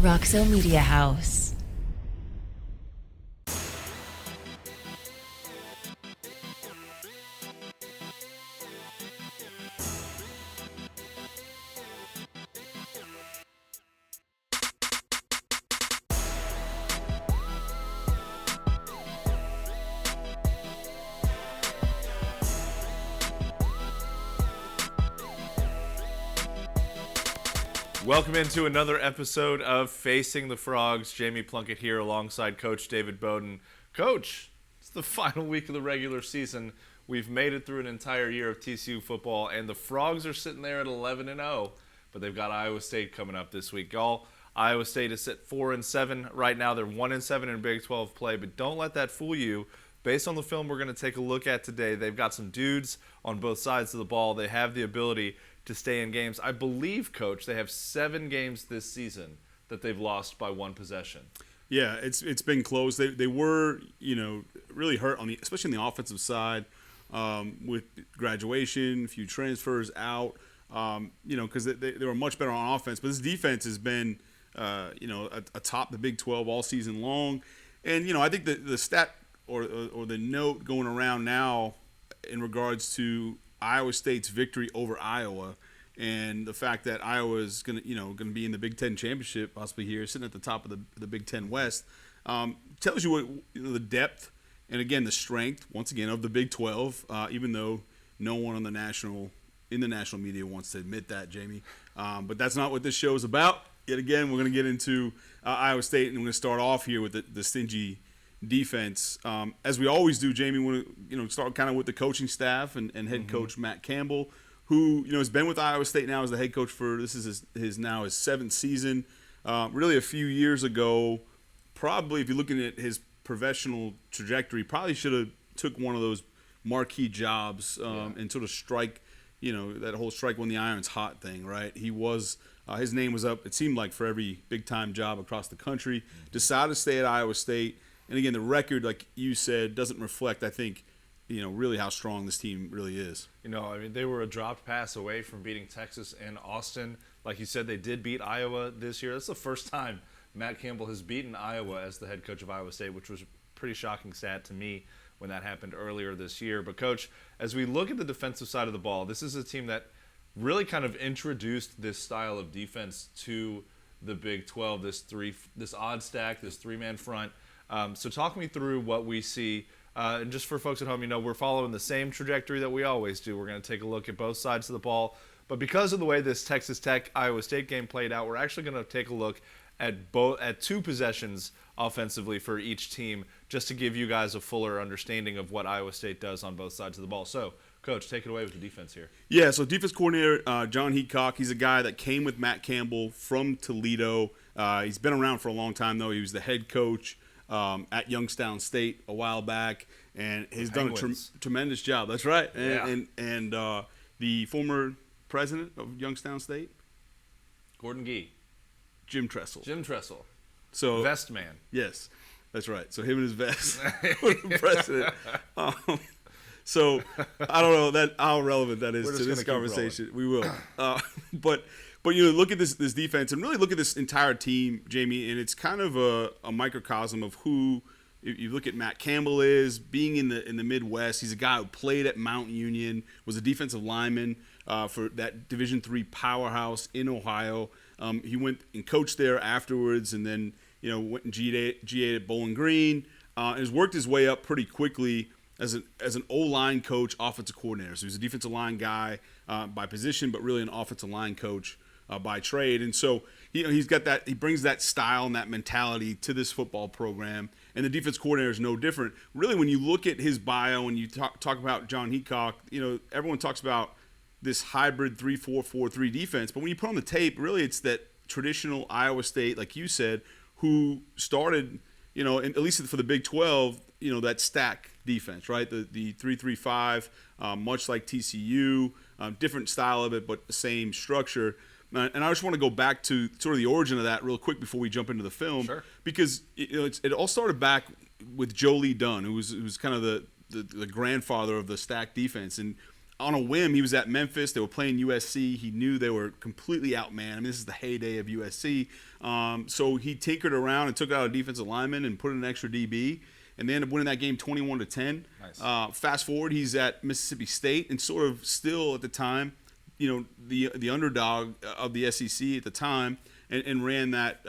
Roxo Media House. Welcome into another episode of Facing the Frogs. Jamie Plunkett here alongside Coach David Beaudin. Coach, it's the final week of the regular season. We've made it through an entire year of TCU football, and the Frogs are sitting there at 11-0, but they've got Iowa State coming up this week. Iowa State is at 4-7 right now. They're 1-7 in Big 12 play, but don't let that fool you. Based on the film we're going to take a look at today, they've got some dudes on both sides of the ball. They have the ability to stay in games. I believe, Coach, they have 7 games this season that they've lost by one possession. Yeah, it's been close. They were, really hurt especially on the offensive side, with graduation, a few transfers out, because they were much better on offense. But this defense has been, atop the Big 12 all season long. And, I think the stat or the note going around now in regards to Iowa State's victory over Iowa and the fact that Iowa is going to be in the Big Ten championship possibly here, sitting at the top of the Big Ten West, tells you what the depth and again the strength once again of the Big 12. Even though no one in the national media wants to admit that, Jamie, but that's not what this show is about. Yet again, we're going to get into Iowa State, and we're going to start off here with the stingy defense, as we always do. Jamie, we want to start kind of with the coaching staff and head coach Matt Campbell, who has been with Iowa State now as the head coach for this is his 7th season. Really, a few years ago, probably if you're looking at his professional trajectory, probably should have took one of those marquee jobs and sort of strike, that whole strike when the iron's hot thing, right? He was his name was up. It seemed like for every big time job across the country. Decided to stay at Iowa State. And again, the record, like you said, doesn't reflect, I think, really how strong this team really is. They were a dropped pass away from beating Texas and Austin. Like you said, they did beat Iowa this year. That's the first time Matt Campbell has beaten Iowa as the head coach of Iowa State, which was a pretty shocking stat to me when that happened earlier this year. But, Coach, as we look at the defensive side of the ball, this is a team that really kind of introduced this style of defense to the Big 12, this odd stack, this three-man front. So talk me through what we see. And just for folks at home, we're following the same trajectory that we always do. We're going to take a look at both sides of the ball. But because of the way this Texas Tech-Iowa State game played out, we're actually going to take a look at 2 possessions offensively for each team, just to give you guys a fuller understanding of what Iowa State does on both sides of the ball. So, Coach, take it away with the defense here. Yeah, so defense coordinator John Heacock, he's a guy that came with Matt Campbell from Toledo. He's been around for a long time, though. He was the head coach at Youngstown State a while back, and he's done a tremendous job. That's right. And the former president of Youngstown State, Gordon Gee. Jim Tressel. So Vest man. Yes, that's right. So him and his vest were the president. So I don't know how relevant that is to this conversation. We will. But look at this defense and really look at this entire team, Jamie, and it's kind of a microcosm of who, if you look at Matt Campbell, is being in the Midwest. He's a guy who played at Mount Union, was a defensive lineman for that Division III powerhouse in Ohio. He went and coached there afterwards, and then went and GA'd at Bowling Green, and has worked his way up pretty quickly as an O-line coach, offensive coordinator. So he's a defensive line guy by position, but really an offensive line coach by trade. And so he's got that. He brings that style and that mentality to this football program. And the defense coordinator is no different. Really, when you look at his bio and you talk about John Heacock, everyone talks about this hybrid 3-4-4-3 defense. But when you put on the tape, really it's that traditional Iowa State, like you said, who started, at least for the Big 12, that stack defense, right? The 3-3-5, much like TCU, different style of it, but the same structure. And I just want to go back to sort of the origin of that real quick before we jump into the film, sure. Because it all started back with Joe Lee Dunn, who was kind of the grandfather of the stack defense. And on a whim, he was at Memphis. They were playing USC. He knew they were completely outmanned. I mean, this is the heyday of USC. So he tinkered around and took out a defensive lineman and put in an extra DB, and they ended up winning that game 21-10. Nice. Fast forward, he's at Mississippi State and sort of still at the time, the underdog of the SEC at the time, and ran that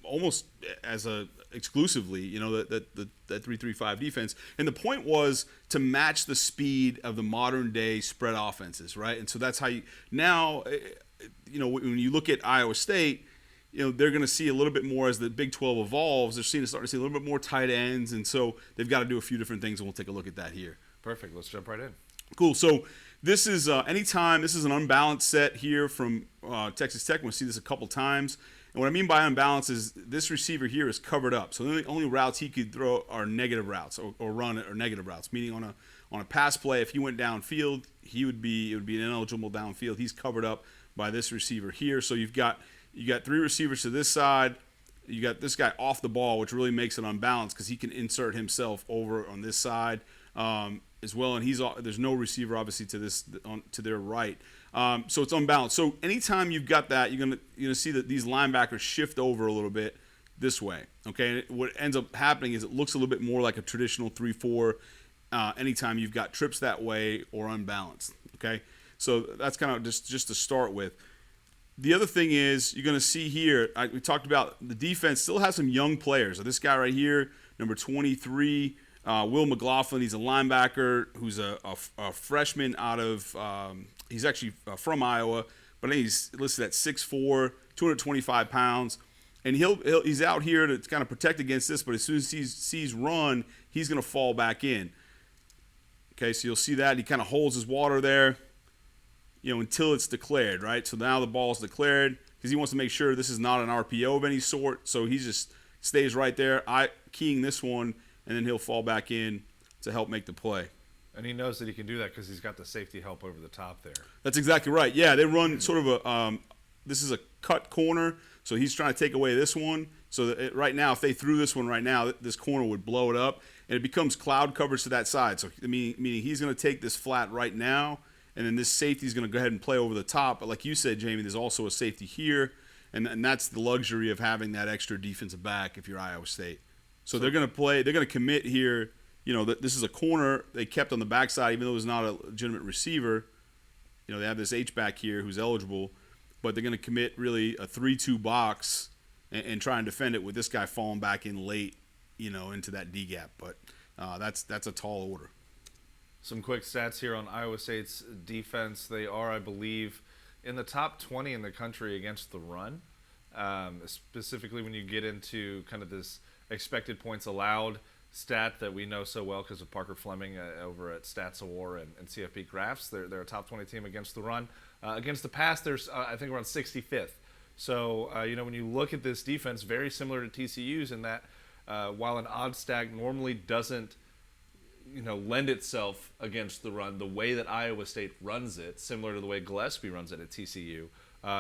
almost as a exclusively, that 3-3-5 defense. And the point was to match the speed of the modern day spread offenses, right? And so that's how you now, when you look at Iowa State, they're going to see a little bit more as the Big 12 evolves. They're starting to see a little bit more tight ends, and so they've got to do a few different things, and we'll take a look at that here. Perfect. Let's jump right in. Cool. So this is anytime this is an unbalanced set here from Texas Tech. We'll see this a couple times. And what I mean by unbalanced is this receiver here is covered up. So the only routes he could throw are negative routes or run or negative routes. Meaning on a pass play, if he went downfield, it would be an ineligible downfield. He's covered up by this receiver here. So you got three receivers to this side. You got this guy off the ball, which really makes it unbalanced because he can insert himself over on this side as well. And there's no receiver obviously to their right. So it's unbalanced. So anytime you've got that, you're gonna see that these linebackers shift over a little bit this way. Okay, and what ends up happening is it looks a little bit more like a traditional 3-4. Anytime you've got trips that way or unbalanced. Okay, so that's kind of just to start with. The other thing is you're going to see here, we talked about the defense still has some young players. So this guy right here, number 23, Will McLaughlin, he's a linebacker who's a freshman out of he's actually from Iowa, but I think he's listed at 6'4", 225 pounds. And he's out here to kind of protect against this, but as soon as he sees run, he's going to fall back in. Okay, so you'll see that. He kind of holds his water there, until it's declared, right? So now the ball's declared because he wants to make sure this is not an RPO of any sort. So he just stays right there, keying this one, and then he'll fall back in to help make the play. And he knows that he can do that because he's got the safety help over the top there. That's exactly right. Yeah, they run sort of this is a cut corner, so he's trying to take away this one. So that right now, if they threw this one right now, this corner would blow it up, and it becomes cloud coverage to that side. So meaning he's going to take this flat right now, and then this safety is going to go ahead and play over the top. But like you said, Jamie, there's also a safety here, and that's the luxury of having that extra defensive back if you're Iowa State. So they're going to play. They're going to commit here. This is a corner they kept on the backside, even though it's not a legitimate receiver. They have this H-back here who's eligible, but they're going to commit really a 3-2 box and try and defend it with this guy falling back in late, into that D gap. But that's a tall order. Some quick stats here on Iowa State's defense. They are, I believe, in the top 20 in the country against the run, specifically when you get into kind of this expected points allowed stat that we know so well because of Parker Fleming over at StatsAwar and CFP Graphs. They're a top 20 team against the run. Against the pass, there's I think around 65th. So, when you look at this defense, very similar to TCU's in that while an odd stack normally doesn't lend itself against the run the way that Iowa State runs it, similar to the way Gillespie runs it at TCU,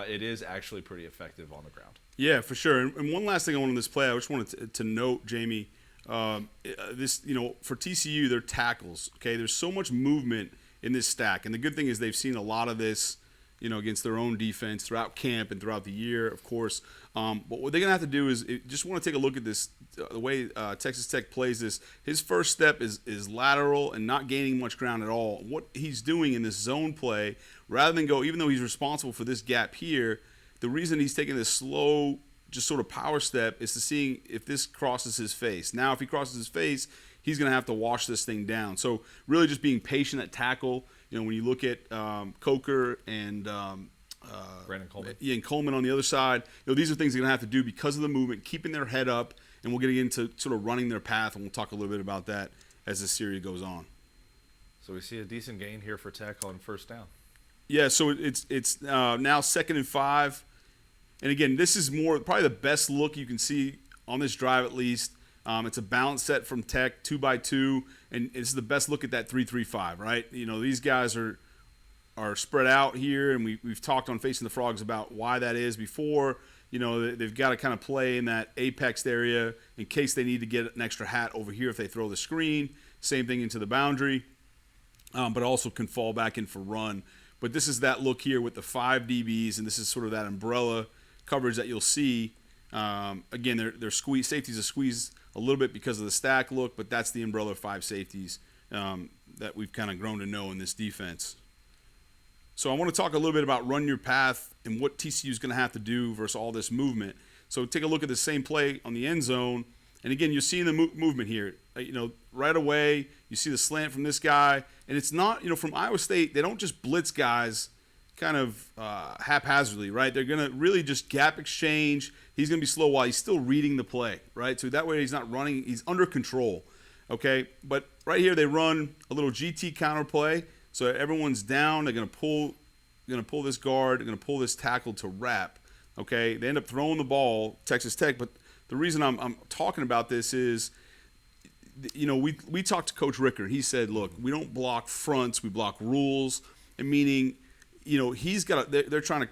it is actually pretty effective on the ground. Yeah, for sure. And one last thing I want on this play, I just wanted to note, Jamie, this, for TCU, their tackles, okay, there's so much movement in this stack. And the good thing is they've seen a lot of this, against their own defense throughout camp and throughout the year, of course. But what they're going to have to do is just want to take a look at this, the way Texas Tech plays this. His first step is lateral and not gaining much ground at all. What he's doing in this zone play, rather than go, even though he's responsible for this gap here, the reason he's taking this slow, just sort of power step is to see if this crosses his face. Now, if he crosses his face, he's going to have to wash this thing down. So really just being patient at tackle. When you look at Coker and Brandon Coleman. And Coleman on the other side, these are things they're going to have to do because of the movement, keeping their head up, and we'll get into sort of running their path, and we'll talk a little bit about that as the series goes on. So we see a decent gain here for Tech on first down. Yeah, so it's now 2nd and 5. And again, this is probably the best look you can see on this drive at least. It's a balance set from Tech, 2x2, and it's the best look at that 3-3-5, right? These guys are spread out here, and we've talked on Facing the Frogs about why that is before. They've got to kind of play in that apex area in case they need to get an extra hat over here if they throw the screen. Same thing into the boundary. but also can fall back in for run. But this is that look here with the 5 DBs, and this is sort of that umbrella coverage that you'll see. Again, they're squeeze safeties are squeezed a little bit because of the stack look, but that's the umbrella of 5 safeties that we've kind of grown to know in this defense. So I want to talk a little bit about run your path and what TCU is going to have to do versus all this movement. So take a look at the same play on the end zone. And again, you're seeing the movement here. Right away, you see the slant from this guy. And it's not, from Iowa State, they don't just blitz guys kind of haphazardly, right? They're going to really just gap exchange. He's going to be slow while he's still reading the play, right? So that way he's not running. He's under control, okay? But right here they run a little GT counter play. So everyone's down. They're going to pull this guard. They're going to pull this tackle to wrap, okay? They end up throwing the ball, Texas Tech. But the reason I'm talking about this is, we talked to Coach Ricker. He said, look, we don't block fronts. We block rules. And meaning, they're trying to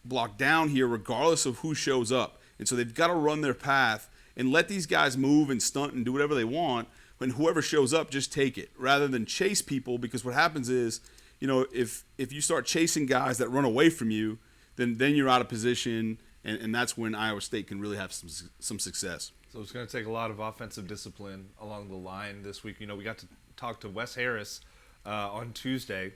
block down here regardless of who shows up. And so they've got to run their path and let these guys move and stunt and do whatever they want. When whoever shows up, just take it rather than chase people, because what happens is, if you start chasing guys that run away from you, then you're out of position, and that's when Iowa State can really have some success. So it's going to take a lot of offensive discipline along the line this week. We got to talk to Wes Harris on Tuesday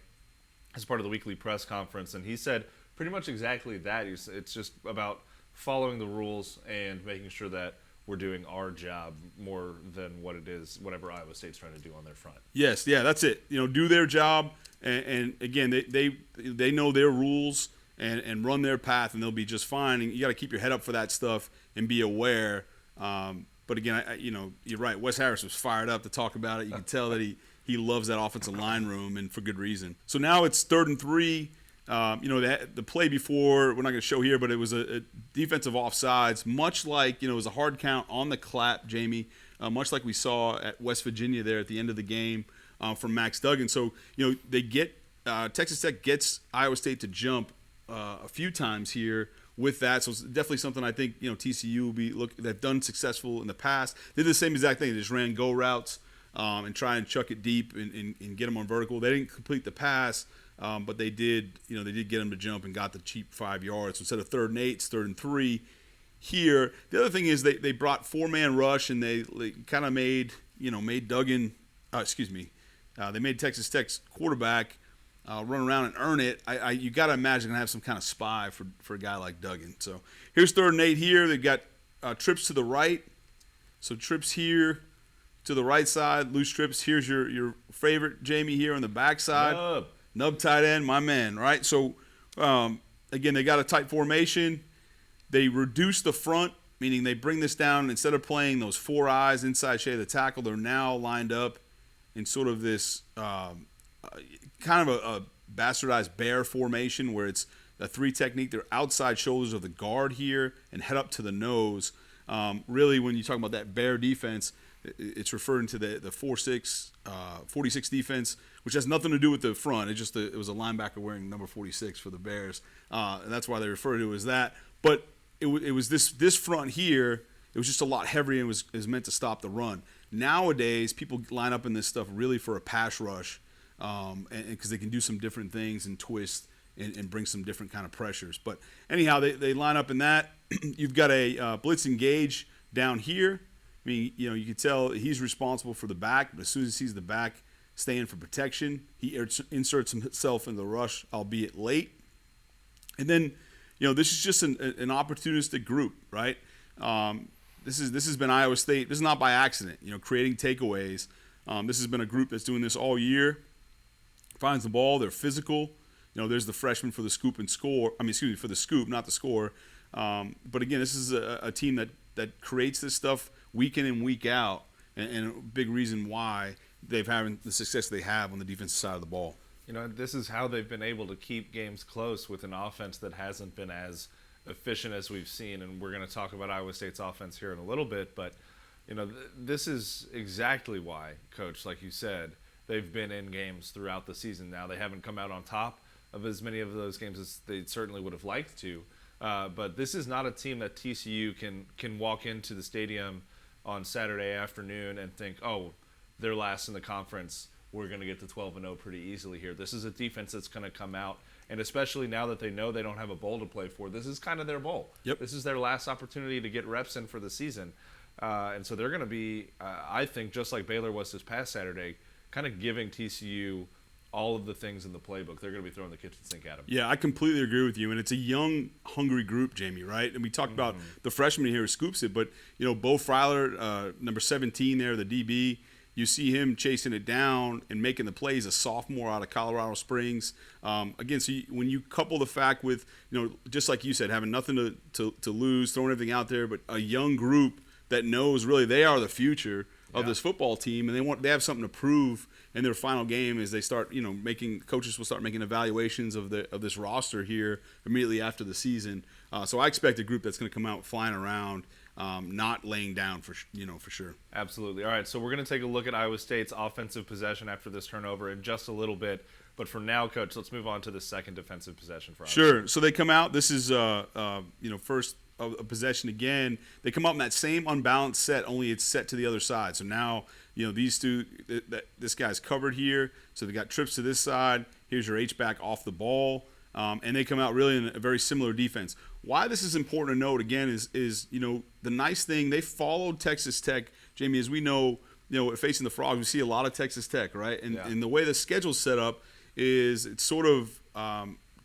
as part of the weekly press conference, and he said pretty much exactly that. It's just about following the rules and making sure that we're doing our job more than whatever Iowa State's trying to do on their front. Yes, yeah, that's it. Do their job, and again, they know their rules and run their path, and they'll be just fine. And you got to keep your head up for that stuff and be aware. But again, you're right. Wes Harris was fired up to talk about it. You can tell that he loves that offensive line room, and for good reason. So now it's 3rd and 3. The play before, we're not going to show here, but it was a defensive offsides, much like, it was a hard count on the clap, Jamie, much like we saw at West Virginia there at the end of the game from Max Duggan. So, Texas Tech gets Iowa State to jump a few times here with that. So it's definitely something I think, TCU will they've done successful in the past. They did the same exact thing. They just ran go routes and try and chuck it deep and get them on vertical. They didn't complete the pass. But they did get them to jump and got the cheap 5 yards. So instead of 3rd and 8, it's 3rd and 3 here. The other thing is they brought 4-man rush, and they kind of made Duggan, they made Texas Tech's quarterback run around and earn it. You got to imagine going to have some kind of spy for a guy like Duggan. So here's 3rd and 8 here. They've got trips to the right. So trips here to the right side, loose trips. Here's your favorite, Jamie, here on the backside. Nub tight end, my man, right? So, again, they got a tight formation. They reduce the front, meaning they bring this down. Instead of playing those 4 eyes inside shade of the tackle, they're now lined up in sort of this kind of a bastardized bear formation where it's a 3 technique. They're outside shoulders of the guard here and head up to the nose. Really, when you talk about that bear defense, it's referring to the 46 defense, which has nothing to do with the front. It was a linebacker wearing number 46 for the Bears, and that's why they refer to it as that. But it was this front here. It was just a lot heavier and was meant to stop the run. Nowadays, people line up in this stuff really for a pass rush, and because they can do some different things and twist and bring some different kind of pressures. But anyhow, they line up in that. You've got a blitz engage down here. I mean, you can tell he's responsible for the back, but as soon as he sees the back staying for protection, he inserts himself in the rush, albeit late. And then, this is just an opportunistic group, right? This has been Iowa State. This is not by accident, creating takeaways. This has been a group that's doing this all year. Finds the ball. They're physical. There's the freshman for the scoop and score. For the scoop, not the score. But again, this is a team that creates this stuff week in and week out, and a big reason why they've having the success they have on the defensive side of the ball. This is how they've been able to keep games close with an offense that hasn't been as efficient as we've seen. And we're going to talk about Iowa State's offense here in a little bit, but this is exactly why, Coach, like you said, they've been in games throughout the season. Now they haven't come out on top of as many of those games as they certainly would have liked to, but this is not a team that TCU can walk into the stadium on Saturday afternoon and think, oh, they're last in the conference. we're going to get to 12-0 pretty easily here. This is a defense that's going to come out, and especially now that they know they don't have a bowl to play for, this is kind of their bowl. Yep. This is their last opportunity to get reps in for the season. And so they're going to be, I think, just like Baylor was this past Saturday, kind of giving TCU all of the things in the playbook. They're going to be throwing the kitchen sink at them. Yeah, I completely agree with you. And it's a young, hungry group, Jamie, right? And we talked about the freshman here who scoops it, but, Bo Freiler, number 17 there, the DB, you see him chasing it down and making the plays, a sophomore out of Colorado Springs. Again, so when you couple the fact with, just like you said, having nothing to lose, throwing everything out there, but a young group that knows really they are the future of this football team, and they have something to prove in their final game as they start, coaches will start making evaluations of this roster here immediately after the season. So I expect a group that's going to come out flying around, not laying down for sure. Absolutely. All right, so we're going to take a look at Iowa State's offensive possession after this turnover in just a little bit. But for now, Coach, let's move on to the second defensive possession for Iowa State. Sure. So they come out. This is first a possession again. They come up in that same unbalanced set, only it's set to the other side. So now, these two, this guy's covered here. So they got trips to this side. Here's your H-back off the ball. And they come out really in a very similar defense. Why this is important to note, again, is the nice thing, they followed Texas Tech. Jamie, as we know, facing the Frogs, we see a lot of Texas Tech, right? And the way the schedule's set up is it's sort of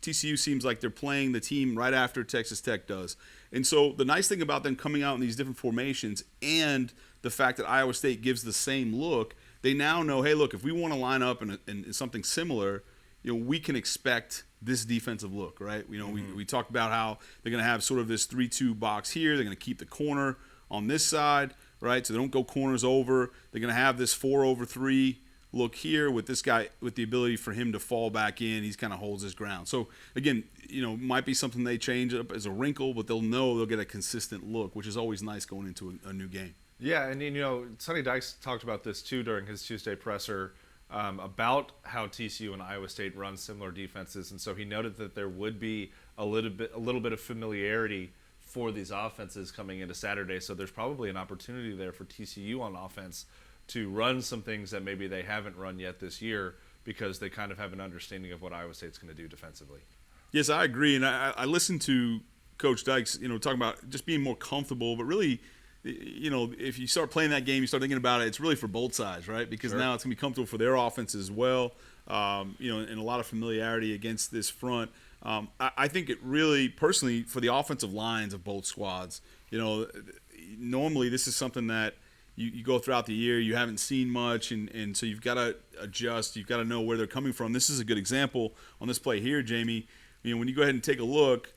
TCU seems like they're playing the team right after Texas Tech does. And so the nice thing about them coming out in these different formations and the fact that Iowa State gives the same look, they now know, hey, look, if we want to line up in something similar, we can expect this defensive look, right? We talked about how they're going to have sort of this 3-2 box here. They're going to keep the corner on this side, right? So they don't go corners over. They're going to have this 4-over-3 look here with this guy with the ability for him to fall back in. He's kind of holds his ground. So, again, might be something they change up as a wrinkle, but they'll know they'll get a consistent look, which is always nice going into a new game. Yeah, and, Sonny Dykes talked about this, too, during his Tuesday presser about how TCU and Iowa State run similar defenses. And so he noted that there would be a little bit of familiarity for these offenses coming into Saturday. So there's probably an opportunity there for TCU on offense to run some things that maybe they haven't run yet this year because they kind of have an understanding of what Iowa State's going to do defensively. Yes, I agree. And I listened to Coach Dykes, talking about just being more comfortable, but really, if you start playing that game, you start thinking about it, it's really for both sides, right? Because now it's going to be comfortable for their offense as well, and a lot of familiarity against this front. I think it really, personally, for the offensive lines of both squads, normally this is something that you go throughout the year, you haven't seen much, and so you've got to adjust. You've got to know where they're coming from. This is a good example on this play here, Jamie. When you go ahead and take a look,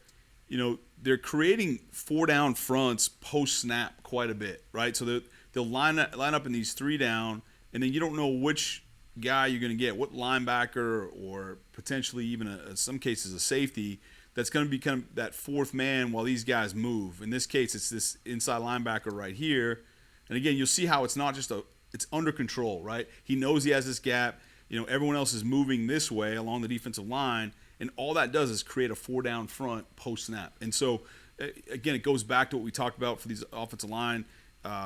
they're creating 4-down fronts post-snap quite a bit, right? So they'll line up in these 3-down, and then you don't know which guy you're going to get, what linebacker or potentially even, in some cases, a safety that's going to become that fourth man while these guys move. In this case, it's this inside linebacker right here. And again, you'll see how it's not just it's under control, right? He knows he has this gap. Everyone else is moving this way along the defensive line, and all that does is create a 4-down front post-snap. And so, again, it goes back to what we talked about for these offensive line,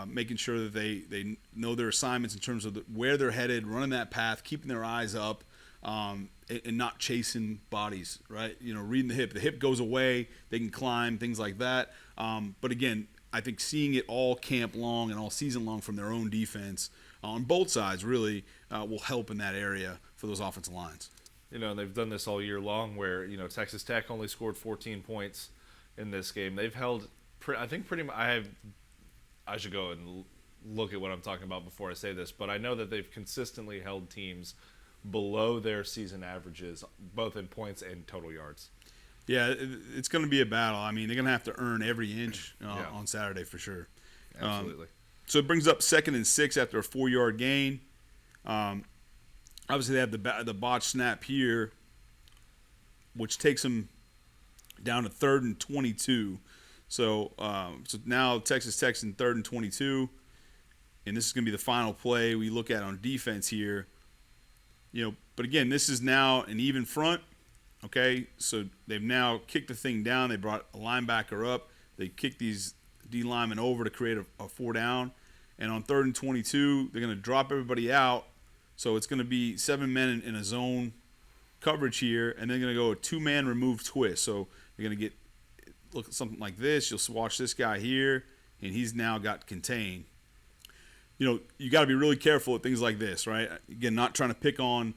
making sure that they know their assignments in terms of where they're headed, running that path, keeping their eyes up, and not chasing bodies, right? Reading the hip. The hip goes away, they can climb, things like that. But again, I think seeing it all camp long and all season long from their own defense on both sides really will help in that area for those offensive lines. They've done this all year long where, Texas Tech only scored 14 points in this game. They've held, I think pretty much, I should go and look at what I'm talking about before I say this, but I know that they've consistently held teams below their season averages, both in points and total yards. Yeah, it's going to be a battle. I mean, they're going to have to earn every inch on Saturday for sure. Absolutely. So it brings up 2nd and 6 after a 4-yard gain. Obviously, they have the botch snap here, which takes them down to 3rd and 22. So now Texas Tech's in 3rd and 22, and this is going to be the final play we look at on defense here. But again, this is now an even front. Okay, so they've now kicked the thing down. They brought a linebacker up. They kicked these D linemen over to create a 4-down. And on 3rd and 22, they're going to drop everybody out. So it's going to be 7 men in a zone coverage here, and then going to go a 2-man remove twist. So you're going to look at something like this. You'll watch this guy here, and he's now got contained. You got to be really careful at things like this, right? Again, not trying to pick on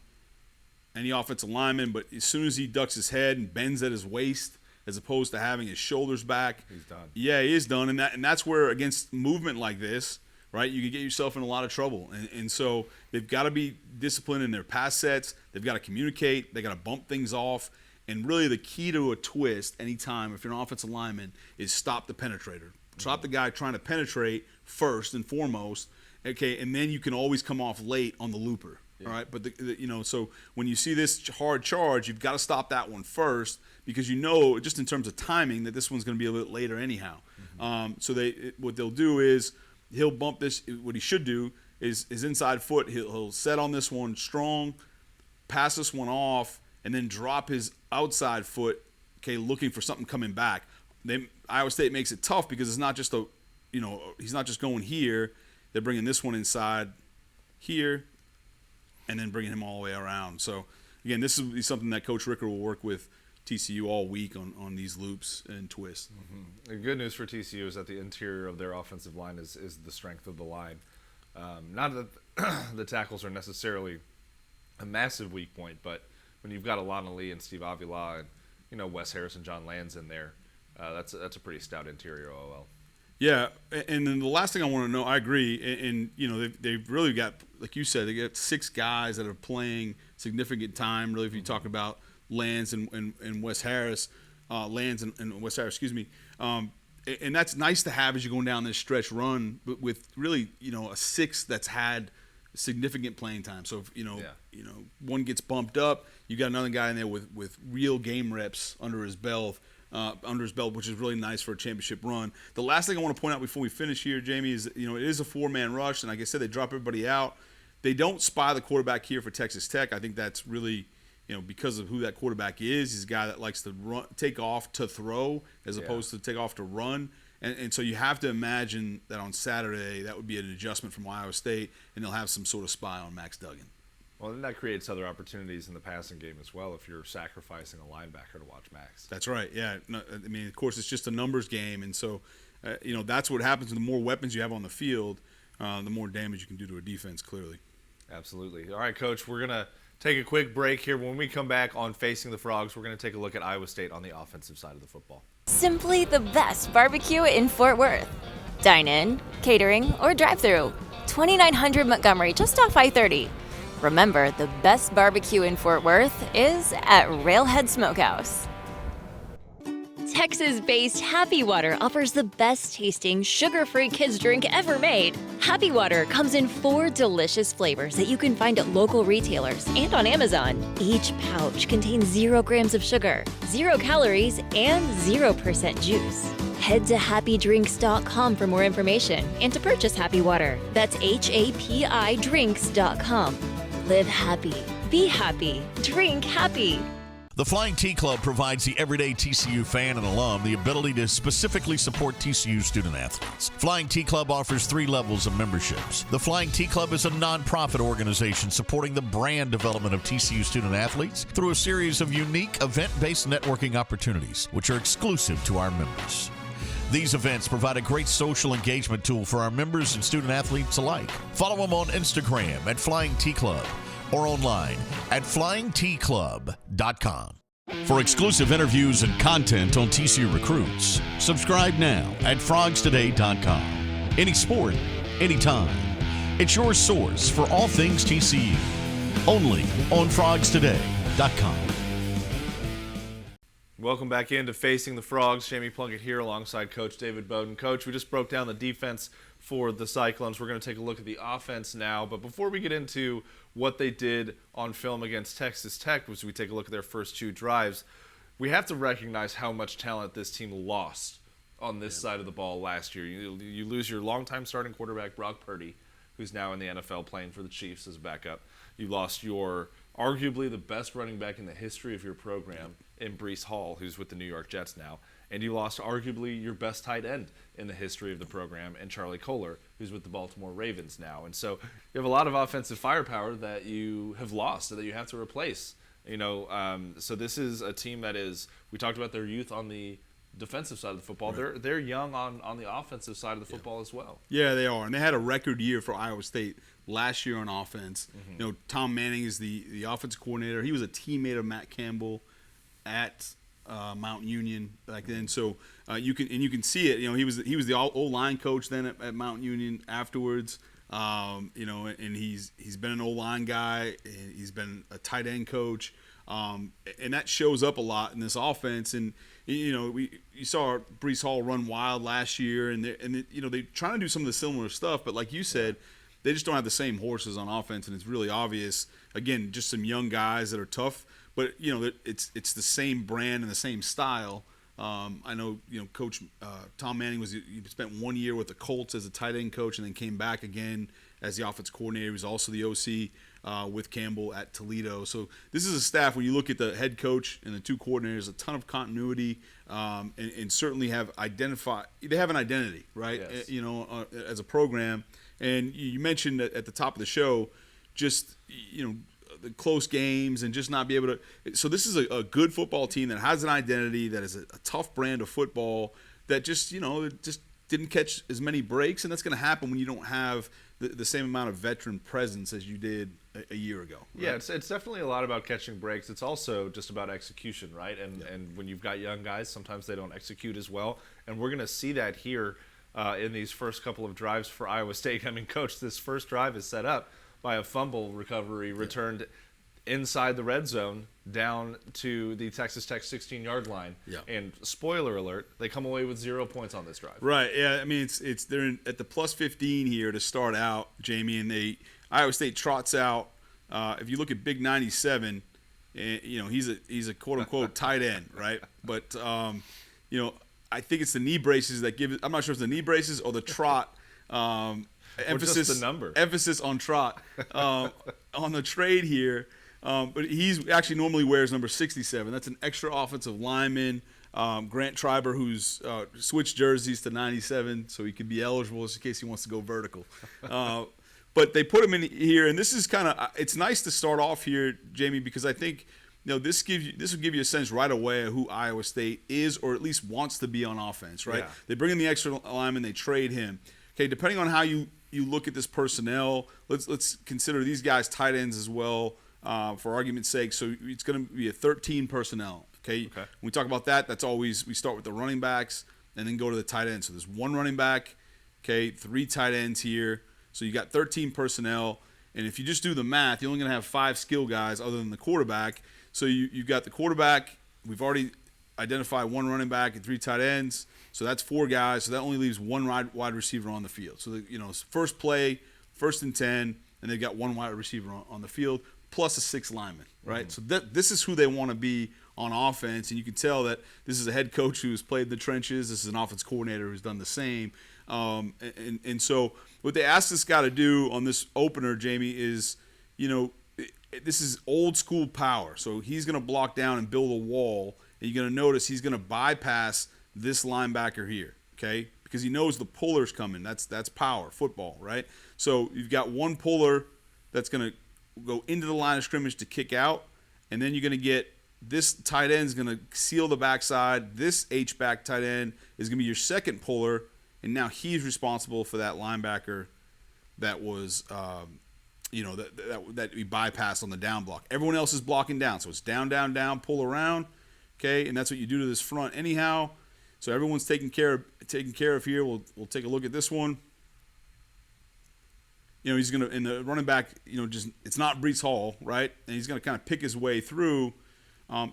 any offensive lineman, but as soon as he ducks his head and bends at his waist, as opposed to having his shoulders back, he's done. Yeah, he is done, and that's where, against movement like this, right, you can get yourself in a lot of trouble. And so they've got to be disciplined in their pass sets. They've got to communicate. They've got to bump things off. And really the key to a twist anytime, if you're an offensive lineman, is stop the penetrator. Stop the guy trying to penetrate first and foremost, okay, and then you can always come off late on the looper. Yeah. All right, but so when you see this hard charge, you've got to stop that one first, because just in terms of timing, that this one's going to be a little bit later anyhow. So what they'll do is he'll bump this. What he should do is his inside foot. He'll set on this one strong, pass this one off, and then drop his outside foot. Okay, looking for something coming back. Iowa State makes it tough because it's not just he's not just going here. They're bringing this one inside here, and then bringing him all the way around. So again, this is something that Coach Ricker will work with TCU all week on these loops and twists. The good news for TCU is that the interior of their offensive line is the strength of the line. Not that the tackles are necessarily a massive weak point, but when you've got Alana Lee and Steve Avila and Wes Harris and John Lands in there, that's a pretty stout interior OL. Yeah, and then the last thing I want to know, I agree, and they've really got, like you said, they got 6 guys that are playing significant time. Really, if you talk about Lands and Wes Harris, and Wes Harris, excuse me, and that's nice to have as you're going down this stretch run, but with really a 6 that's had significant playing time. So if one gets bumped up, you got another guy in there with real game reps under his belt, which is really nice for a championship run. The last thing I want to point out before we finish here, Jamie, is it is a 4-man rush, and like I said, they drop everybody out. They don't spy the quarterback here for Texas Tech. I think that's really because of who that quarterback is. He's a guy that likes to take off to throw as opposed to take off to run. And so you have to imagine that on Saturday that would be an adjustment from Iowa State, and they'll have some sort of spy on Max Duggan. Well, then that creates other opportunities in the passing game as well if you're sacrificing a linebacker to watch Max. That's right, yeah. No, I mean, of course, it's just a numbers game, and so that's what happens. The more weapons you have on the field, the more damage you can do to a defense, clearly. Absolutely. All right, Coach, we're going to take a quick break here. When we come back on Facing the Frogs, we're going to take a look at Iowa State on the offensive side of the football. Simply the best barbecue in Fort Worth. Dine in, catering, or drive-through. 2900 Montgomery, just off I-30. Remember, the best barbecue in Fort Worth is at Railhead Smokehouse. Texas-based Happy Water offers the best-tasting, sugar-free kids drink ever made. Happy Water comes in 4 delicious flavors that you can find at local retailers and on Amazon. Each pouch contains 0 grams of sugar, 0 calories, and 0% juice. Head to happydrinks.com for more information and to purchase Happy Water. That's HAPI drinks.com. Live happy, be happy, drink happy. The Flying T Club provides the everyday TCU fan and alum the ability to specifically support TCU student athletes. Flying T Club offers 3 levels of memberships. The Flying T Club is a nonprofit organization supporting the brand development of TCU student athletes through a series of unique event-based networking opportunities, which are exclusive to our members. These events provide a great social engagement tool for our members and student athletes alike. Follow them on Instagram at Flying T Club or online at flyingtclub.com. For exclusive interviews and content on TCU recruits, subscribe now at frogstoday.com. Any sport, anytime. It's your source for all things TCU. Only on frogstoday.com. Welcome back into Facing the Frogs. Jamie Plunkett here alongside Coach David Beaudin. Coach, we just broke down the defense for the Cyclones. We're going to take a look at the offense now. But before we get into what they did on film against Texas Tech, as we take a look at their first 2 drives, we have to recognize how much talent this team lost on this side of the ball last year. You lose your longtime starting quarterback, Brock Purdy, who's now in the NFL playing for the Chiefs as a backup. You lost your arguably the best running back in the history of your program in Breece Hall, who's with the New York Jets now. and you lost arguably your best tight end in the history of the program, and Charlie Kohler, who's with the Baltimore Ravens now. And so you have a lot of offensive firepower that you have lost and that you have to replace. So this is a team that is, we talked about their youth on the defensive side of the football. Right. They're young on the offensive side of the football as well. Yeah, they are. And they had a record year for Iowa State last year on offense. Mm-hmm. Tom Manning is the offensive coordinator. He was a teammate of Matt Campbell at Mount Union back then. So you can see it. He was the O-line coach then at Mount Union afterwards. And he's been an O-line guy. And he's been a tight end coach. And that shows up a lot in this offense. And you saw Breece Hall run wild last year, and they're trying to do some of the similar stuff. But like you said, they just don't have the same horses on offense, and it's really obvious. Again, just some young guys that are tough, but it's the same brand and the same style. I know Coach Tom Manning he spent 1 year with the Colts as a tight end coach, and then came back again as the offensive coordinator. He was also the OC with Campbell at Toledo. So this is a staff, when you look at the head coach and the two coordinators, a ton of continuity, and certainly have an identity, right? Yes. As a program. And you mentioned at the top of the show, just the close games and just not be able to. So this is a good football team that has an identity, that is a tough brand of football, that just just didn't catch as many breaks, and that's going to happen when you don't have the same amount of veteran presence as you did a year ago. Right? Yeah, it's definitely a lot about catching breaks. It's also just about execution, right? And when you've got young guys, sometimes they don't execute as well, and we're going to see that here in these first couple of drives for Iowa State. I mean, Coach, this first drive is set up by a fumble recovery returned inside the red zone down to the Texas Tech 16-yard line. Yeah. And spoiler alert, they come away with 0 points on this drive. Right. Yeah. I mean, they're at the plus 15 here to start out, Jamie, and Iowa State trots out. If you look at Big 97, he's a quote unquote tight end, right? But I think it's the knee braces that give it. I'm not sure if it's the knee braces or the trot. Emphasis, or just the number. Emphasis on trot on the trade here. But he's actually normally wears number 67. That's an extra offensive lineman. Grant Triber, who's switched jerseys to 97, so he could be eligible just in case he wants to go vertical. But they put him in here, and this is it's nice to start off here, Jamie, because I think this will give you a sense right away of who Iowa State is, or at least wants to be on offense, right? Yeah. They bring in the extra lineman, they trade him. Okay, depending on how you look at this personnel, let's consider these guys tight ends as well, for argument's sake. So it's going to be a 13 personnel. Okay. When we talk about that, that's always we start with the running backs and then go to the tight end. So there's one running back, 3 tight ends here. So you got 13 personnel, and if you just do the math, you're only going to have 5 skill guys other than the quarterback. So you've got the quarterback. We've already identified 1 running back and 3 tight ends. So that's 4 guys. So that only leaves 1 wide receiver on the field. So first play, 1st and 10, and they've got 1 wide receiver on the field plus a 6 lineman, right? Mm-hmm. So this is who they want to be on offense, and you can tell that this is a head coach who's played the trenches. This is an offense coordinator who's done the same. And so what they asked this guy to do on this opener, Jamie, is this is old school power. So he's going to block down and build a wall, and you're going to notice he's going to bypass this linebacker here, okay? Because he knows the puller's coming. That's power, football, right? So you've got 1 puller that's going to go into the line of scrimmage to kick out, and then you're going to get this tight end is going to seal the backside. This H-back tight end is going to be your second puller, and now he's responsible for that linebacker that was that we bypassed on the down block. Everyone else is blocking down, so it's down, down, down, pull around, okay? And that's what you do to this front anyhow. So everyone's taken care of here. We'll take a look at this one. He's going to, in the running back, it's not Breece Hall, right? And he's going to kind of pick his way through.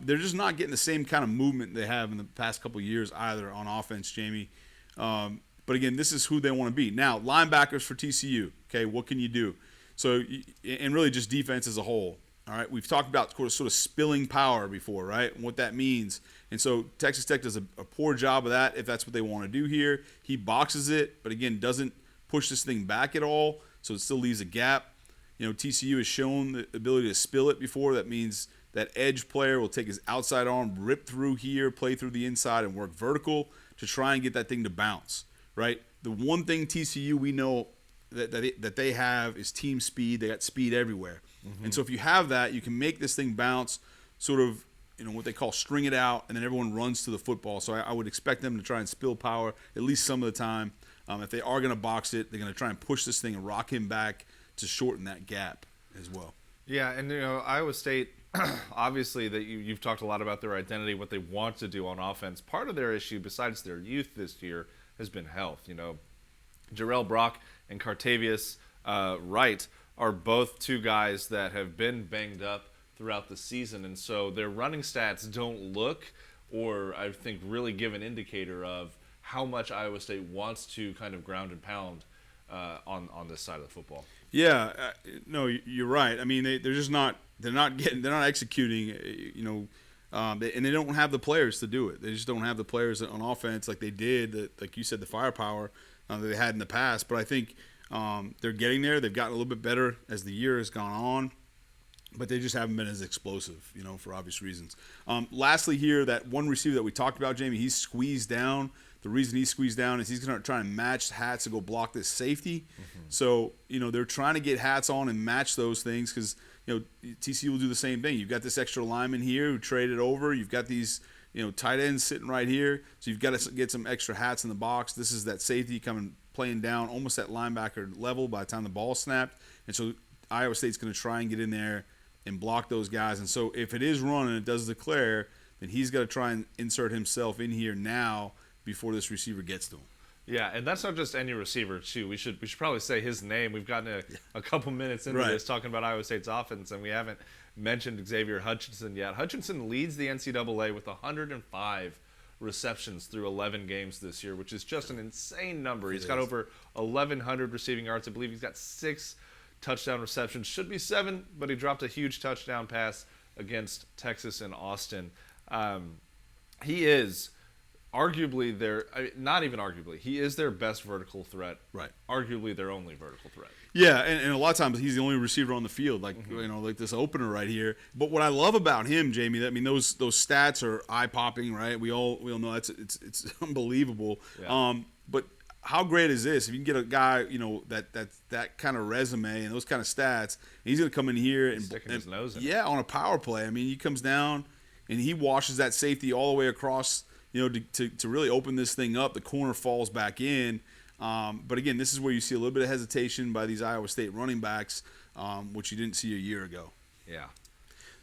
They're just not getting the same kind of movement they have in the past couple of years either on offense, Jamie. But again, this is who they want to be. Now, linebackers for TCU, okay, what can you do? So, and really just defense as a whole, all right? We've talked about sort of spilling power before, right, and what that means. And so Texas Tech does a poor job of that if that's what they want to do here. He boxes it, but again, doesn't push this thing back at all, so it still leaves a gap. TCU has shown the ability to spill it before. That means that edge player will take his outside arm, rip through here, play through the inside, and work vertical to try and get that thing to bounce, right? The one thing TCU we know that they have is team speed. They got speed everywhere. And so if you have that, you can make this thing bounce, sort of, what they call string it out, and then everyone runs to the football. So I would expect them to try and spill power at least some of the time. If they are going to box it, they're going to try and push this thing and rock him back to shorten that gap as well. Yeah, and Iowa State, obviously that you've talked a lot about their identity, what they want to do on offense. Part of their issue, besides their youth this year, has been health. Jarrell Brock and Cartavius Wright are both two guys that have been banged up throughout the season, and so their running stats don't look, or I think really give an indicator of how much Iowa State wants to kind of ground and pound on this side of the football. Yeah, no, you're right. I mean, they're not executing, and they don't have the players to do it. They just don't have the players on offense like they did, like you said, the firepower that they had in the past. But I think they're getting there. They've gotten a little bit better as the year has gone on, but they just haven't been as explosive, for obvious reasons. Lastly here, that one receiver that we talked about, Jamie, he's squeezed down. The reason he's squeezed down is he's going to try and match Hats to go block this safety. So, they're trying to get Hats on and match those things because, TCU will do the same thing. You've got this extra lineman here who traded over. You've got these, tight ends sitting right here. So you've got to get some extra Hats in the box. This is that safety playing down almost at linebacker level by the time the ball snapped. And so Iowa State's going to try and get in there and block those guys. And so if it is run and it does declare, then he's got to try and insert himself in here now before this receiver gets to him. Yeah, and that's not just any receiver, too. We should probably say his name. We've gotten a couple minutes into this talking about Iowa State's offense, and we haven't mentioned Xavier Hutchinson yet. Hutchinson leads the NCAA with 105 receptions through 11 games this year, which is just an insane number. He's got over 1,100 receiving yards. I believe he's got 6 touchdown receptions. Should be 7, but he dropped a huge touchdown pass against Texas and Austin. He is arguably not even arguably, he is their best vertical threat. Right. Arguably their only vertical threat. Yeah, and a lot of times he's the only receiver on the field, like like this opener right here. But what I love about him, Jamie, those stats are eye popping, right? We all know it's unbelievable. Yeah. But how great is this? If you can get a guy, that kind of resume and those kind of stats, and he's going to come in here and sticking his nose in. Yeah, on a power play. I mean, he comes down and he washes that safety all the way across, to really open this thing up. The corner falls back in. But again, this is where you see a little bit of hesitation by these Iowa State running backs, which you didn't see a year ago. Yeah.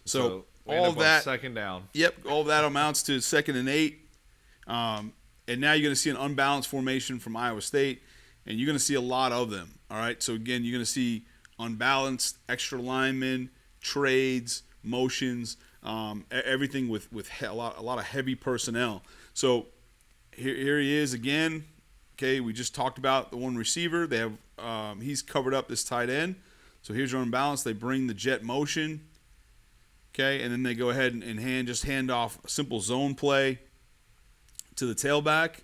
So all of that, second down. Yep, all of that amounts to 2nd and 8. And now you're going to see an unbalanced formation from Iowa State, and you're going to see a lot of them. All right. So again, you're going to see unbalanced extra linemen, trades, motions, everything with a lot of heavy personnel. So here he is again. Okay, we just talked about the one receiver. They have he's covered up this tight end. So here's your unbalanced. They bring the jet motion. Okay, and then they go ahead and hand off a simple zone play to the tailback,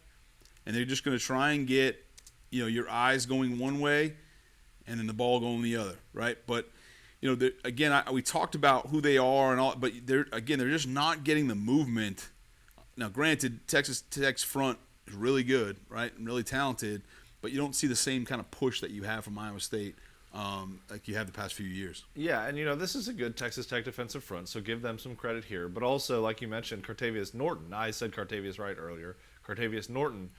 and they're just going to try and get your eyes going one way, and then the ball going the other, right? But again, we talked about who they are and all, but they're just not getting the movement. Now, granted, Texas Tech's front is really good, right, and really talented, but you don't see the same kind of push that you have from Iowa State like you have the past few years. Yeah, and this is a good Texas Tech defensive front, so give them some credit here. But also, like you mentioned, Cartavius Norton. I said Cartavius Wright earlier. Cartavius Norton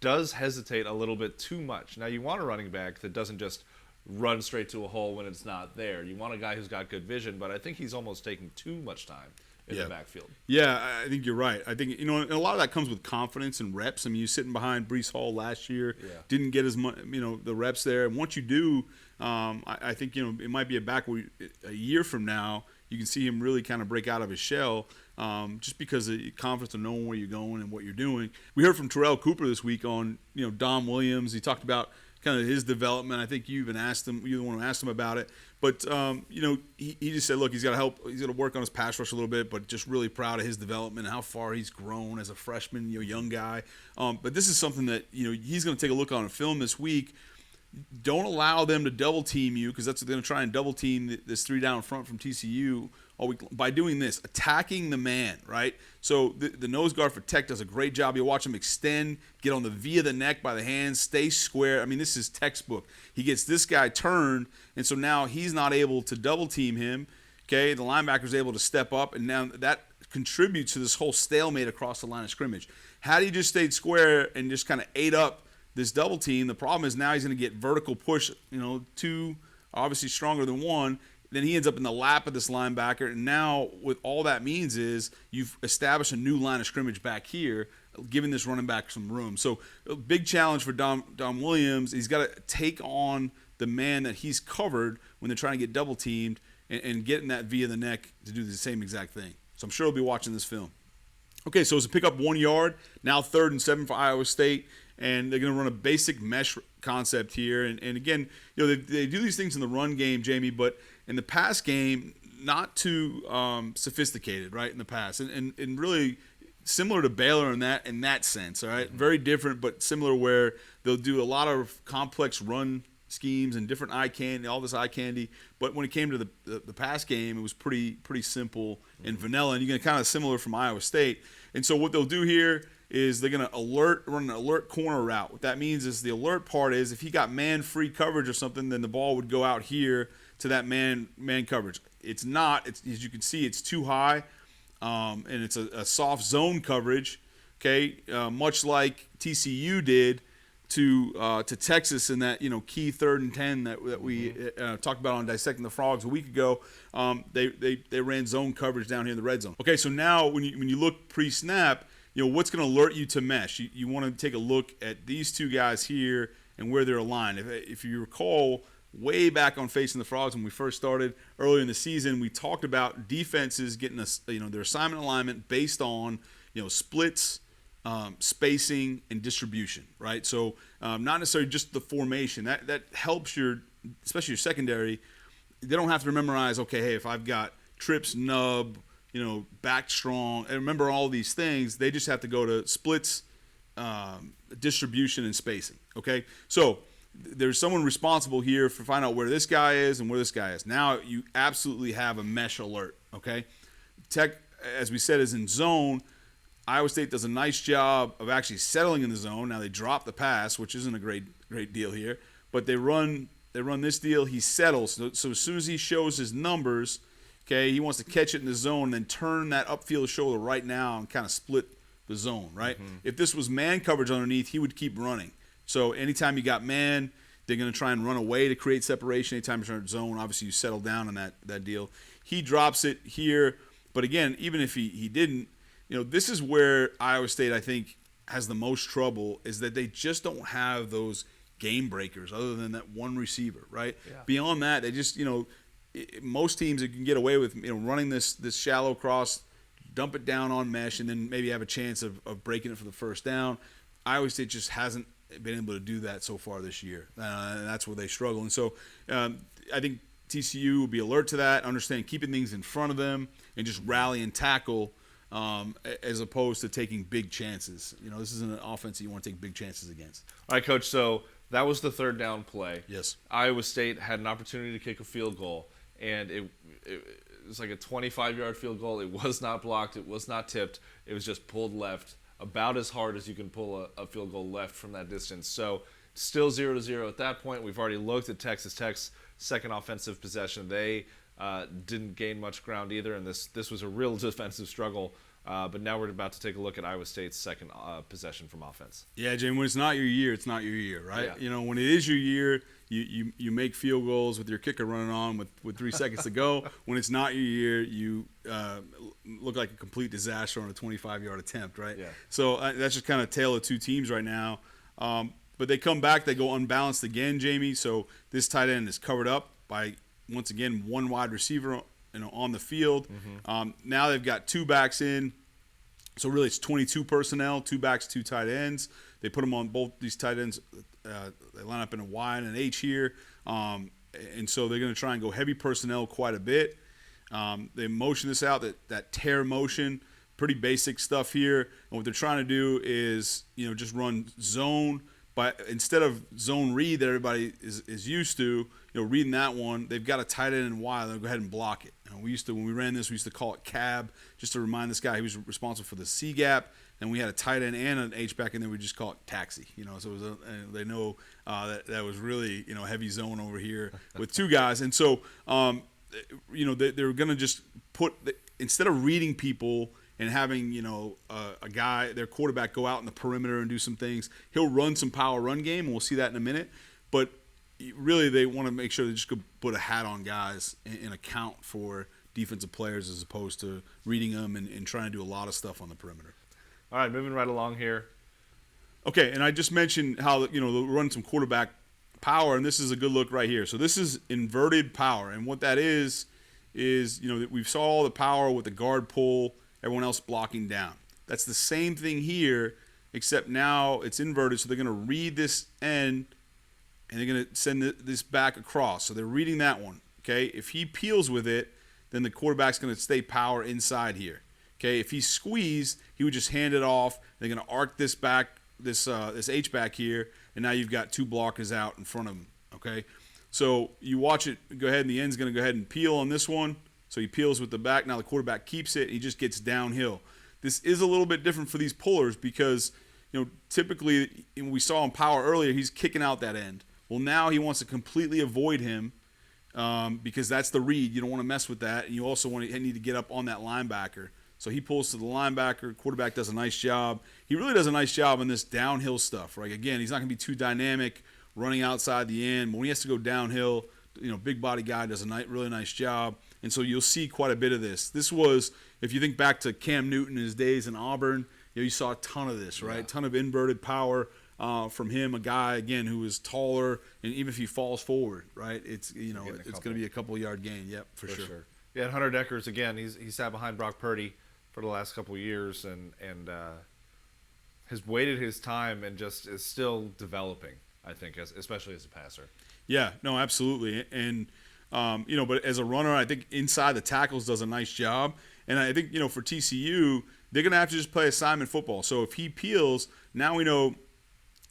does hesitate a little bit too much. Now, you want a running back that doesn't just run straight to a hole when it's not there. You want a guy who's got good vision, but I think he's almost taking too much time in the backfield. Yeah, I think you're right. I think, and a lot of that comes with confidence and reps. I mean, you sitting behind Breece Hall last year, didn't get as much, the reps there. And once you do, I think, it might be a year from now, you can see him really kind of break out of his shell just because of confidence of knowing where you're going and what you're doing. We heard from Terrell Cooper this week on, Dom Williams. He talked about kind of his development. I think you even asked him, you're the one who asked him about it. But, he just said, look, he's got to help. He's got to work on his pass rush a little bit, but just really proud of his development and how far he's grown as a freshman, young guy. But this is something that, he's going to take a look on film this week. Don't allow them to double team you, because that's what they're going to try and double team this 3-down front from TCU all week by doing this, attacking the man, right? So the nose guard for Tech does a great job. You watch him extend, get on the V of the neck by the hands, stay square. I mean, this is textbook. He gets this guy turned, and so now he's not able to double team him. Okay, the linebacker's able to step up, and now that contributes to this whole stalemate across the line of scrimmage. Had he just stayed square and just kind of ate up this double team, the problem is now he's going to get vertical push, two obviously stronger than one. Then he ends up in the lap of this linebacker, and now what all that means is you've established a new line of scrimmage back here, giving this running back some room. So a big challenge for Dom Williams. He's got to take on the man that he's covered when they're trying to get double teamed and get in that V of the neck to do the same exact thing. So I'm sure he'll be watching this film. Okay, so it's a pick up 1 yard, now 3rd and 7 for Iowa State, and they're going to run a basic mesh concept here. And again, they do these things in the run game, Jamie, but in the pass game, not too sophisticated, right, in the pass. And really similar to Baylor in that sense, all right? Very different, but similar where they'll do a lot of complex run schemes and different eye candy, all this eye candy. But when it came to the pass game, it was pretty simple and vanilla. And you're going to kind of similar from Iowa State. And so what they'll do here is they're going to run an alert corner route. What that means is the alert part is if he got man-free coverage or something, then the ball would go out here to that man coverage. It's not. It's, as you can see, it's too high, and it's a soft zone coverage, okay, much like TCU did to Texas in that key 3rd and 10 that we talked about on Dissecting the Frogs a week ago. They ran zone coverage down here in the red zone. Okay, so now when you look pre-snap, what's going to alert you to mesh? You want to take a look at these two guys here and where they're aligned. If you recall, way back on Facing the Frogs when we first started earlier in the season, we talked about defenses getting their assignment alignment based on splits, spacing, and distribution, right? So not necessarily just the formation. That helps especially your secondary. They don't have to memorize, okay, hey, if I've got trips, nub, back strong, and remember all these things. They just have to go to splits, distribution, and spacing, okay? So there's someone responsible here for finding out where this guy is and where this guy is. Now you absolutely have a mesh alert, okay? Tech, as we said, is in zone. Iowa State does a nice job of actually settling in the zone. Now they drop the pass, which isn't a great deal here, but they run this deal. He settles. So as soon as he shows his numbers, okay, he wants to catch it in the zone and then turn that upfield shoulder right now and kind of split the zone, right? Mm-hmm. If this was man coverage underneath, he would keep running. So anytime you got man, they're going to try and run away to create separation. Anytime you're in zone, obviously you settle down on that deal. He drops it here. But again, even if he didn't, this is where Iowa State, I think, has the most trouble, is that they just don't have those game breakers other than that one receiver, right? Yeah. Beyond that, they just, most teams that can get away with, running this shallow cross, dump it down on mesh, and then maybe have a chance of breaking it for the first down. Iowa State just hasn't been able to do that so far this year, and that's where they struggle. And so I think TCU will be alert to that, understand keeping things in front of them, and just rally and tackle as opposed to taking big chances. This isn't an offense that you want to take big chances against. All right, Coach, so that was the 3rd down play. Yes. Iowa State had an opportunity to kick a field goal, and it was like a 25-yard field goal. It was not blocked. It was not tipped. It was just pulled left, about as hard as you can pull a field goal left from that distance. So still 0-0 at that point. We've already looked at Texas Tech's second offensive possession. They didn't gain much ground either, and this was a real defensive struggle. But now we're about to take a look at Iowa State's second possession from offense. Yeah, Jamie, when it's not your year, it's not your year, right? Yeah. When it is your year, you make field goals with your kicker running on with 3 seconds to go. When it's not your year, you look like a complete disaster on a 25-yard attempt, right? Yeah. So that's just kind of tale of two teams right now. But they come back, they go unbalanced again, Jamie. So this tight end is covered up by, once again, one wide receiver on the field. Mm-hmm. Now they've got 2 backs in. So really it's 22 personnel, 2 backs, 2 tight ends. They put them on both these tight ends. They line up in a Y and an H here. And so they're going to try and go heavy personnel quite a bit. They motion this out, that tear motion, pretty basic stuff here. And what they're trying to do is, just run zone. But instead of zone read that everybody is used to, reading that one, they've got a tight end and Y. They'll go ahead and block it, we used to, when we ran this, we used to call it cab, just to remind this guy he was responsible for the C gap. And we had a tight end and an H-back, and then we just call it taxi. So it was they know that was really, heavy zone over here with two guys. And so, they're going to just instead of reading people and having, a guy, their quarterback, go out in the perimeter and do some things, he'll run some power run game, and we'll see that in a minute. But really, they want to make sure they just could put a hat on guys and account for defensive players as opposed to reading them and trying to do a lot of stuff on the perimeter. All right, moving right along here. Okay, and I just mentioned how, they'll run some quarterback power, and this is a good look right here. So this is inverted power, and what that is that we saw the power with the guard pull, everyone else blocking down. That's the same thing here, except now it's inverted, so they're going to read this end, and they're going to send this back across. So they're reading that one, okay? If he peels with it, then the quarterback's going to stay power inside here. Okay, if he's squeezed, he would just hand it off. They're going to arc this back, this H back here, and now you've got two blockers out in front of him. Okay, so you watch it go ahead, and the end's going to go ahead and peel on this one. So he peels with the back. Now the quarterback keeps it. He just gets downhill. This is a little bit different for these pullers because typically we saw in power earlier, he's kicking out that end. Well, now he wants to completely avoid him because that's the read. You don't want to mess with that, and you also need to get up on that linebacker. So he pulls to the linebacker. Quarterback does a nice job. He really does a nice job on this downhill stuff, right? Again, he's not going to be too dynamic running outside the end. But when he has to go downhill, big body guy does a really nice job. And so you'll see quite a bit of this. This was, if you think back to Cam Newton, his days in Auburn, you saw a ton of this, right? A ton of inverted power from him, a guy, again, who is taller. And even if he falls forward, right, it's going to be a couple-yard gain. Yep, for sure. Yeah, and Hunter Deckers, again, he sat behind Brock Purdy for the last couple of years and has waited his time and just is still developing, I think, especially as a passer. Yeah, no, absolutely. And, but as a runner, I think inside the tackles does a nice job. And I think, for TCU, they're going to have to just play assignment football. So if he peels, now we know,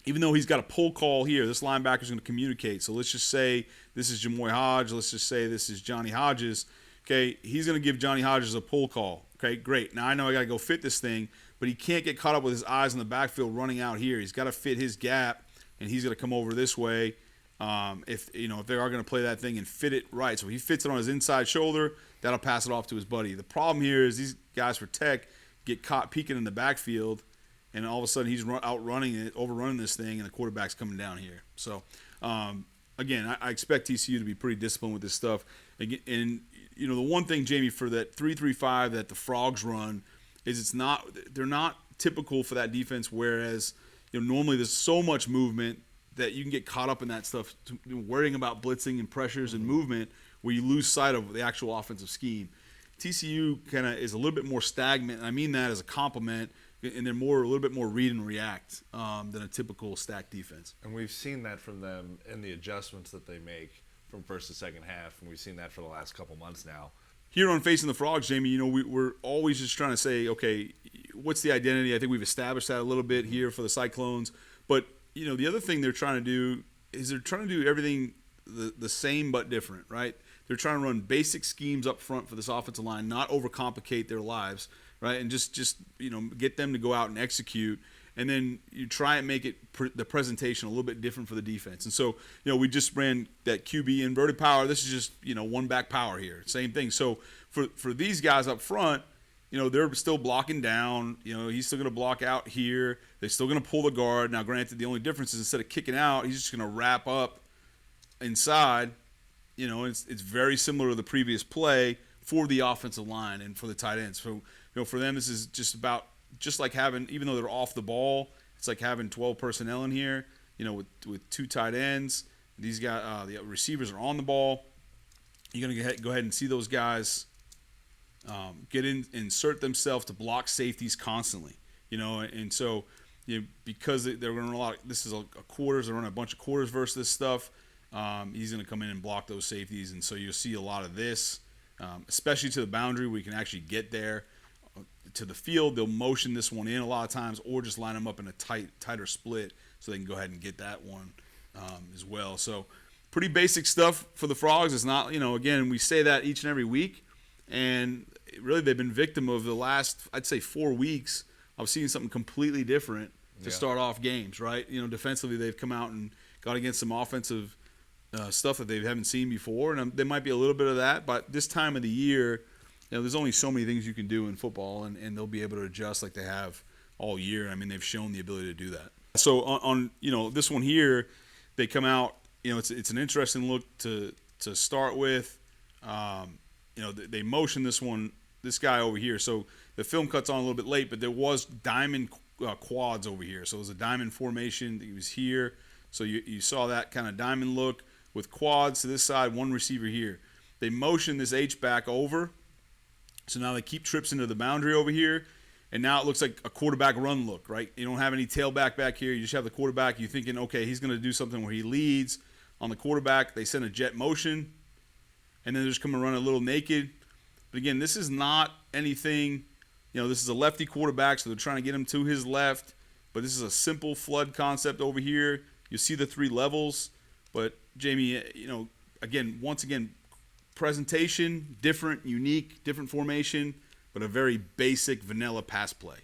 even though he's got a pull call here, this linebacker's going to communicate. So let's just say this is Jamoy Hodge. Let's just say this is Johnny Hodges. Okay, he's going to give Johnny Hodges a pull call. Okay, great. Now I know I got to go fit this thing, but he can't get caught up with his eyes in the backfield running out here. He's got to fit his gap, and he's going to come over this way. If they are going to play that thing and fit it right. So if he fits it on his inside shoulder, that'll pass it off to his buddy. The problem here is these guys for Tech get caught peeking in the backfield, and all of a sudden he's overrunning this thing, and the quarterback's coming down here. So, again, I expect TCU to be pretty disciplined with this stuff. And the one thing, Jamie, for that 3-3-5 that the Frogs run is they're not typical for that defense, whereas normally there's so much movement that you can get caught up in that stuff, worrying about blitzing and pressures and movement, where you lose sight of the actual offensive scheme. TCU kind of is a little bit more stagnant, and I mean that as a compliment, and they're a little bit more read and react than a typical stacked defense. And we've seen that from them in the adjustments that they make from first to second half, and we've seen that for the last couple months now. Here on Facing the Frogs, Jamie, we're always just trying to say, okay, what's the identity? I think we've established that a little bit here for the Cyclones. But, the other thing they're trying to do is they're trying to do everything the same but different, right? They're trying to run basic schemes up front for this offensive line, not overcomplicate their lives, right? And just get them to go out and execute. And then you try and make it the presentation a little bit different for the defense. And so, we just ran that QB inverted power. This is just, one back power here. Same thing. So for these guys up front, they're still blocking down. He's still going to block out here. They're still going to pull the guard. Now, granted, the only difference is instead of kicking out, he's just going to wrap up inside. It's very similar to the previous play for the offensive line and for the tight ends. So, for them, this is just like having, even though they're off the ball, it's like having 12 personnel in here, with two tight ends. These guys, the receivers are on the ball. You're going to go ahead and see those guys insert themselves to block safeties constantly, and so because they're running a lot. This is a quarters. They're running a bunch of quarters versus this stuff. He's going to come in and block those safeties, and so you'll see a lot of this, especially to the boundary where you can actually get there. To the field, they'll motion this one in a lot of times, or just line them up in a tighter split so they can go ahead and get that one as well. So pretty basic stuff for the Frogs. It's not, again, we say that each and every week, And really they've been victim of the last, I'd say, 4 weeks of seeing something completely different to start off games, right? Defensively they've come out and got against some offensive stuff that they haven't seen before, and there might be a little bit of that, but this time of the year, there's only so many things you can do in football, and they'll be able to adjust like they have all year. I mean, they've shown the ability to do that. So on this one here, they come out. It's an interesting look to start with. They motion this guy over here. So the film cuts on a little bit late, but there was diamond quads over here. So it was a diamond formation. He was here. So you saw that kind of diamond look with quads to this side, one receiver here. They motion this H back over. So now they keep trips into the boundary over here. And now it looks like a quarterback run look, right? You don't have any tailback back here. You just have the quarterback. You're thinking, okay, he's going to do something where he leads on the quarterback. They send a jet motion. And then they're just coming to run a little naked. But again, this is not anything, this is a lefty quarterback, so they're trying to get him to his left. But this is a simple flood concept over here. You see the 3 levels. But, Jamie, once again, presentation, different, unique, different formation, but a very basic vanilla pass play.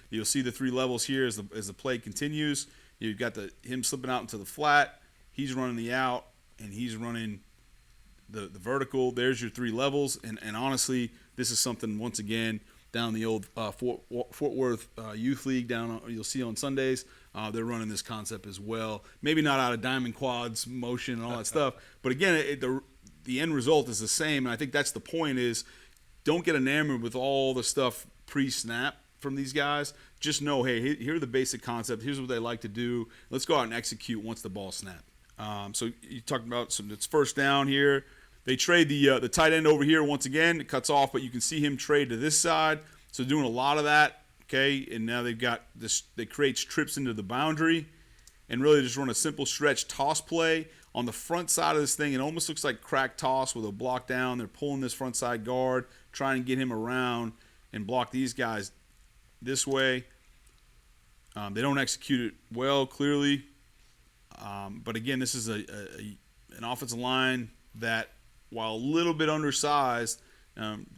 You'll see the 3 levels here as the play continues. You've got him slipping out into the flat. He's running the out, and he's running the vertical. There's your 3 levels, and honestly, this is something once again down the old Fort Worth Youth League you'll see on Sundays. They're running this concept as well. Maybe not out of diamond quads, motion, and all that stuff, but again, the end result is the same, and I think that's the point is don't get enamored with all the stuff pre-snap from these guys. Just know, hey, here are the basic concepts. Here's what they like to do. Let's go out and execute once the ball snaps. So you talked about it's first down here. They trade the tight end over here once again. It cuts off, but you can see him trade to this side. So doing a lot of that, okay? And now they've got this. They create trips into the boundary and really just run a simple stretch toss play. On the front side of this thing, it almost looks like crack toss with a block down. They're pulling this front side guard, trying to get him around and block these guys this way. They don't execute it well, clearly. But again, this is an offensive line that, while a little bit undersized,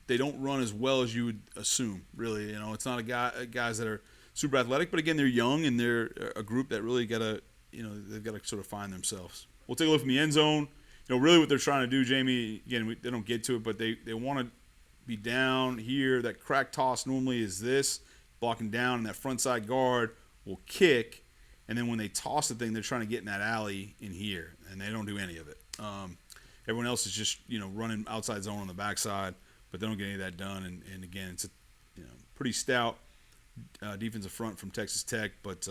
they don't run as well as you would assume. Really, it's not guys that are super athletic, but again, they're young and they're a group that really they've got to sort of find themselves. We'll take a look from the end zone. Really what they're trying to do, Jamie. Again, they don't get to it, but they want to be down here. That crack toss normally is this blocking down, and that front side guard will kick. And then when they toss the thing, they're trying to get in that alley in here, and they don't do any of it. Everyone else is just running outside zone on the backside, but they don't get any of that done. And again, it's a pretty stout defensive front from Texas Tech, but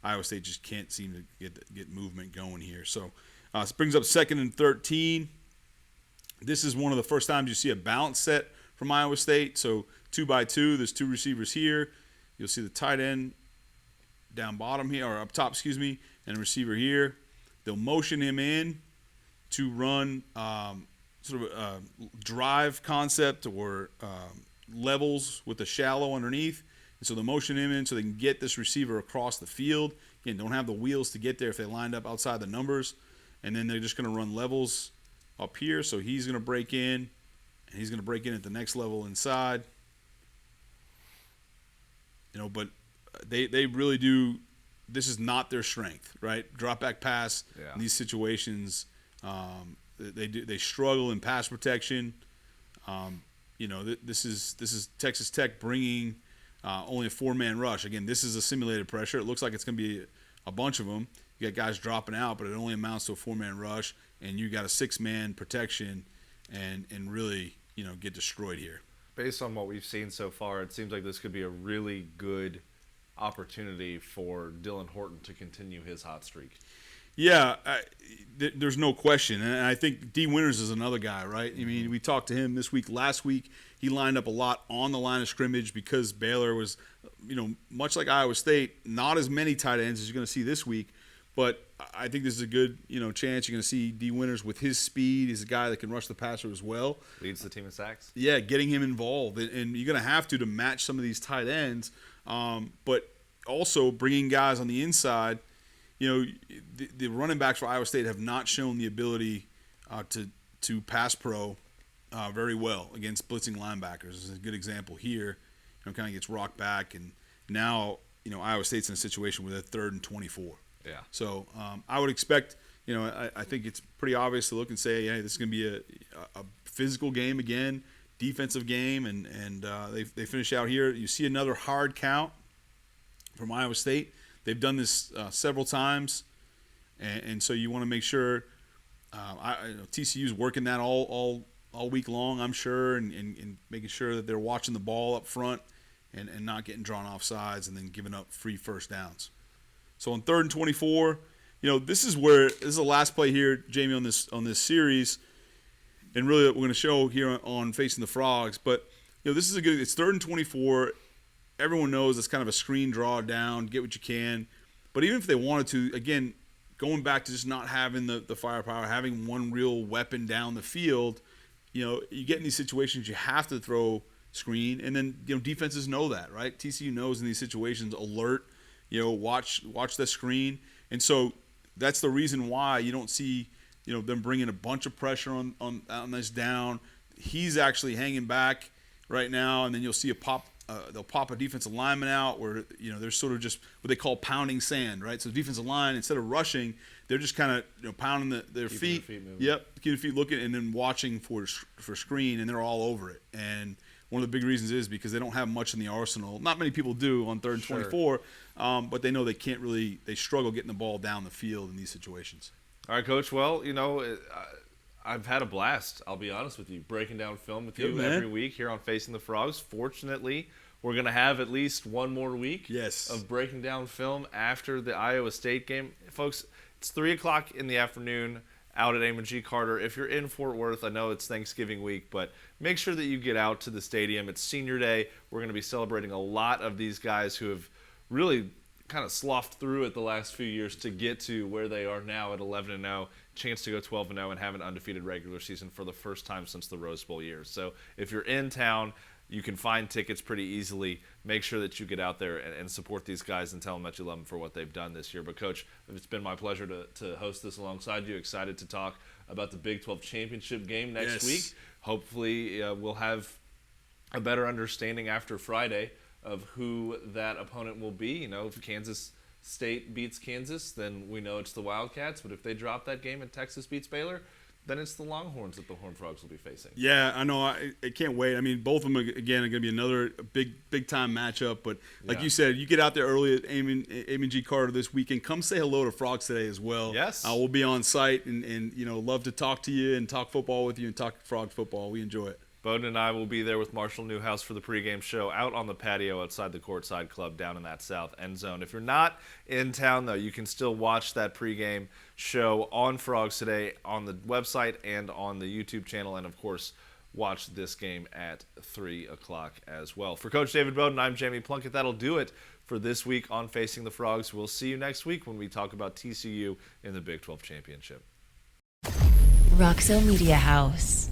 Iowa State just can't seem to get movement going here. So it brings up 2nd and 13. This is one of the first times you see a balance set from Iowa State. So 2-by-2, there's 2 receivers here. You'll see the tight end down bottom here, or up top, and a receiver here. They'll motion him in to run sort of a drive concept or levels with the shallow underneath. And so they'll motion him in so they can get this receiver across the field. Again, don't have the wheels to get there if they lined up outside the numbers. And then they're just going to run levels up here. So he's going to break in, and he's going to break in at the next level inside. But they really do. This is not their strength, right? Drop back pass in these situations. They struggle in pass protection. This is Texas Tech bringing only a 4-man rush. Again, this is a simulated pressure. It looks like it's going to be a bunch of them. You got guys dropping out, but it only amounts to a 4-man rush, and you got a 6-man protection, and really get destroyed here. Based on what we've seen so far, it seems like this could be a really good opportunity for Dylan Horton to continue his hot streak. Yeah, there's no question. And I think D. Winters is another guy, right? I mean, we talked to him this week. Last week, he lined up a lot on the line of scrimmage because Baylor was, much like Iowa State, not as many tight ends as you're going to see this week. But I think this is a good, chance. You're going to see D. Winters with his speed. He's a guy that can rush the passer as well. Leads the team in sacks. Yeah, getting him involved. And you're going to have to match some of these tight ends. But also bringing guys on the inside. The running backs for Iowa State have not shown the ability to pass pro very well against blitzing linebackers. This is a good example here. Kind of gets rocked back, and now Iowa State's in a situation where they're 3rd and 24. Yeah. So I would expect, I think it's pretty obvious to look and say, hey, this is going to be a physical game again, defensive game, and they finish out here. You see another hard count from Iowa State. They've done this several times, and so you want to make sure TCU's working that all week long, I'm sure, and making sure that they're watching the ball up front and not getting drawn off sides and then giving up free first downs. So on 3rd and 24, this is the last play here, Jamie, on this series, and really what we're going to show here on Facing the Frogs. But this is it's 3rd and 24. Everyone knows it's kind of a screen draw down, get what you can. But even if they wanted to, again, going back to just not having the firepower, having one real weapon down the field, you get in these situations, you have to throw screen, and then defenses know that, right? TCU knows in these situations, alert, watch the screen, and so that's the reason why you don't see them bringing a bunch of pressure on this down. He's actually hanging back right now, and then you'll see they'll pop a defensive lineman out where they're sort of just what they call pounding sand, right? So the defensive line, instead of rushing, they're just kind of pounding their feet. Yep, keeping the feet looking, and then watching for screen, and they're all over it. And one of the big reasons is because they don't have much in the arsenal. Not many people do on 3rd and 24, but they know they can't really. They struggle getting the ball down the field in these situations. All right, Coach. Well, I've had a blast. I'll be honest with you, breaking down film with you every week here on Facing the Frogs. Fortunately, we're going to have at least one more week of breaking down film after the Iowa State game. Folks, it's 3 o'clock in the afternoon out at Amon G. Carter. If you're in Fort Worth, I know it's Thanksgiving week, but make sure that you get out to the stadium. It's senior day. We're going to be celebrating a lot of these guys who have really kind of sloughed through it the last few years to get to where they are now at 11-0, chance to go 12-0 and have an undefeated regular season for the first time since the Rose Bowl years. So if you're in town, you can find tickets pretty easily. Make sure that you get out there and support these guys and tell them that you love them for what they've done this year. But, Coach, it's been my pleasure to host this alongside you. Excited to talk about the Big 12 championship game next week. Hopefully we'll have a better understanding after Friday of who that opponent will be. If Kansas State beats Kansas, then we know it's the Wildcats. But if they drop that game and Texas beats Baylor, then it's the Longhorns that the Horned Frogs will be facing. Yeah, I know. I can't wait. I mean, both of them, again, are going to be another big-time matchup. But like you said, you get out there early at Amon G. Carter this weekend. Come say hello to Frogs today as well. Yes. We'll be on site and love to talk to you and talk football with you and talk Frog football. We enjoy it. Beaudin and I will be there with Marshall Newhouse for the pregame show out on the patio outside the Courtside Club down in that south end zone. If you're not in town, though, you can still watch that pregame show on Frogs Today on the website and on the YouTube channel, and, of course, watch this game at 3 o'clock as well. For Coach David Beaudin, I'm Jamie Plunkett. That'll do it for this week on Facing the Frogs. We'll see you next week when we talk about TCU in the Big 12 Championship. Roxo Media House.